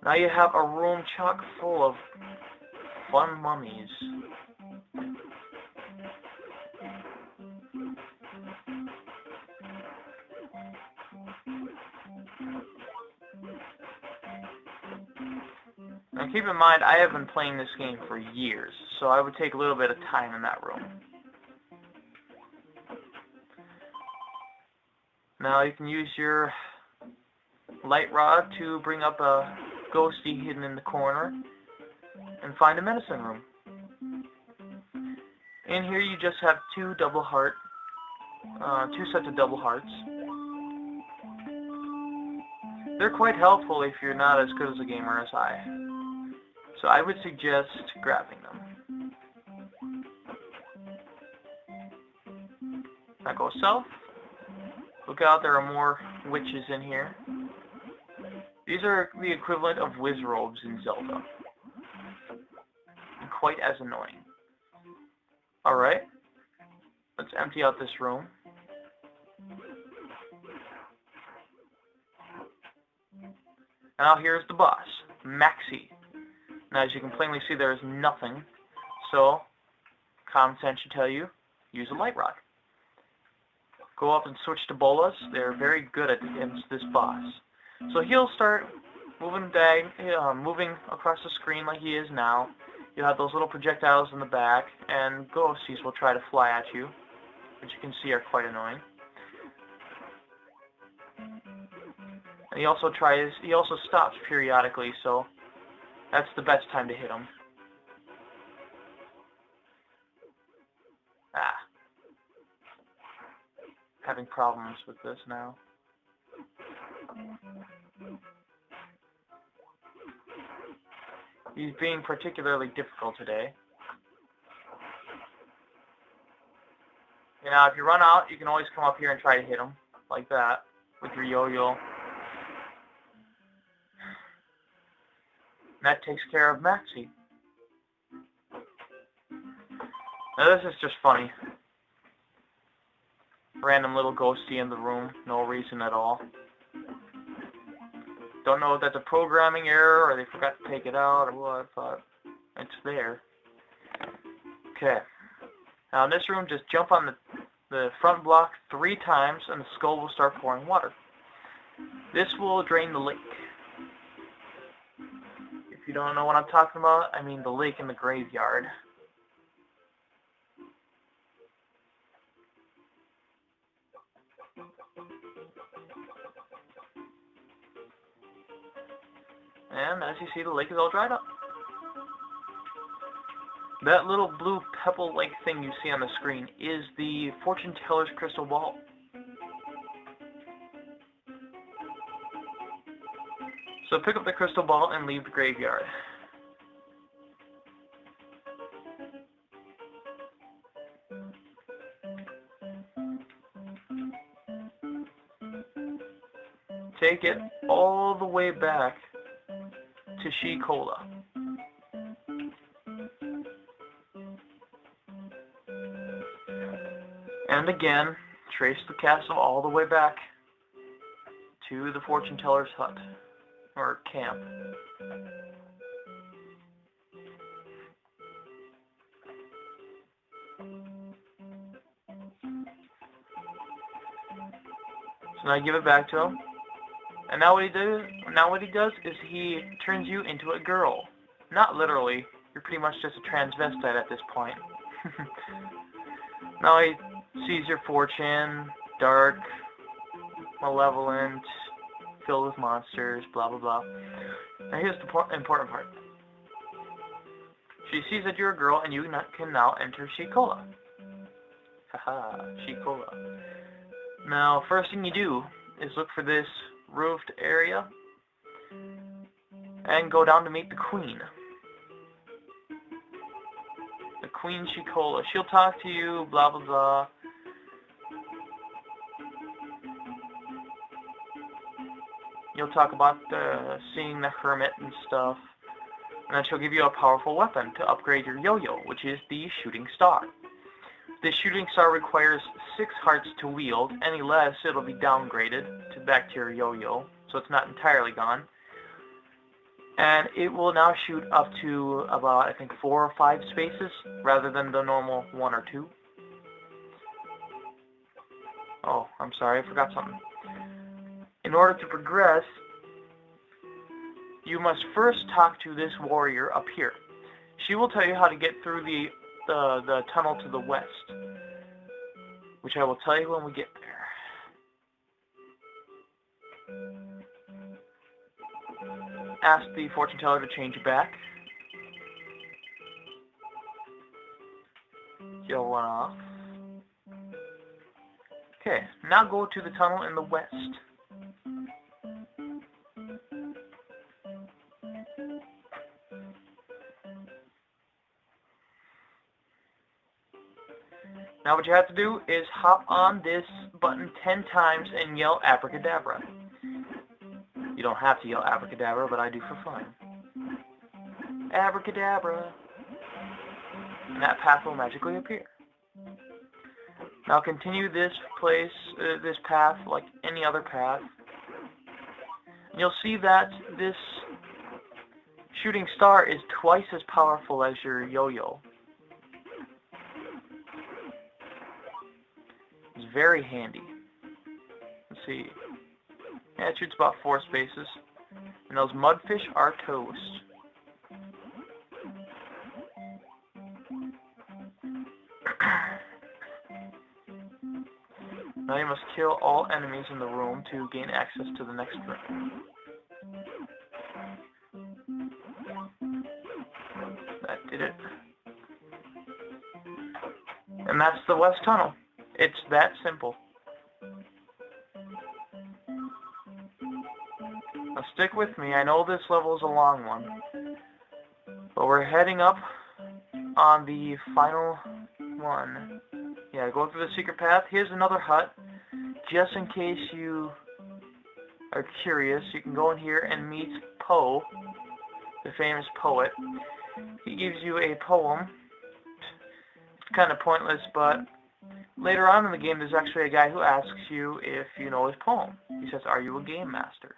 Now you have a room chock full of fun mummies. Now keep in mind, I have been playing this game for years, so I would take a little bit of time in that room. Now you can use your light rod to bring up a ghosty hidden in the corner and find a medicine room. In here you just have two sets of double hearts. They're quite helpful if you're not as good as a gamer as I. So I would suggest grabbing them. Now go south. Look out, there are more witches in here. These are the equivalent of whiz robes in Zelda. And quite as annoying. Alright. Let's empty out this room. Now here's the boss, Maxie. Now as you can plainly see, there is nothing. So, common sense should tell you, use a light rod. Go up and switch to bolas. They're very good against this boss. So he'll start moving across the screen like he is now. You'll have those little projectiles in the back, and ghosties will try to fly at you, which you can see are quite annoying. And he also stops periodically, so that's the best time to hit him. Having problems with this now. He's being particularly difficult today. Now, if you run out, you can always come up here and try to hit him, like that, with your yo-yo. That takes care of Maxie. Now, this is just funny. Random little ghosty in the room, no reason at all. Don't know if that's a programming error or they forgot to take it out or what, but it's there. Okay. Now in this room, just jump on the front block 3 times and the skull will start pouring water. This will drain the lake. If you don't know what I'm talking about, I mean the lake in the graveyard. And as you see, the lake is all dried up. That little blue pebble-like thing you see on the screen is the fortune teller's crystal ball. So pick up the crystal ball and leave the graveyard. Take it all the way back to She-Cola. And again, trace the castle all the way back to the fortune teller's hut, or camp. So now give it back to him. And now what he does is he turns you into a girl. Not literally. You're pretty much just a transvestite at this point. Now he sees your fortune, dark, malevolent, filled with monsters, blah blah blah. Now here's the important part. She sees that you're a girl and you can now enter She-Cola. Haha, She-Cola. Now first thing you do is look for this roofed area and go down to meet the queen. The Queen She-Cola. She'll talk to you, blah blah blah. You'll talk about seeing the hermit and stuff. And then she'll give you a powerful weapon to upgrade your yo-yo, which is the shooting star. This shooting star requires 6 hearts to wield. Any less, it'll be downgraded back to your yo-yo, so it's not entirely gone. And it will now shoot up to about, I think, 4 or 5 spaces, rather than the normal 1 or 2. Oh, I'm sorry, I forgot something. In order to progress, you must first talk to this warrior up here. She will tell you how to get through the tunnel to the west, which I will tell you when we get there. Ask the fortune teller to change you back. Kill one off. Okay, now go to the tunnel in the west. Now what you have to do is hop on this button 10 times and yell abracadabra. You don't have to yell abracadabra, but I do for fun. Abracadabra. And that path will magically appear. Now continue this path like any other path. And you'll see that this shooting star is twice as powerful as your yo-yo. It's very handy. Let's see. Yeah, it shoots about 4 spaces. And those mudfish are toast. Now you must kill all enemies in the room to gain access to the next room. That did it. And that's the West Tunnel. It's that simple. Now stick with me. I know this level is a long one, but we're heading up on the final one. Yeah, go through the secret path. Here's another hut. Just in case you are curious, you can go in here and meet Poe, the famous poet. He gives you a poem. It's kind of pointless, but later on in the game, there's actually a guy who asks you if you know his poem. He says, "Are you a game master?"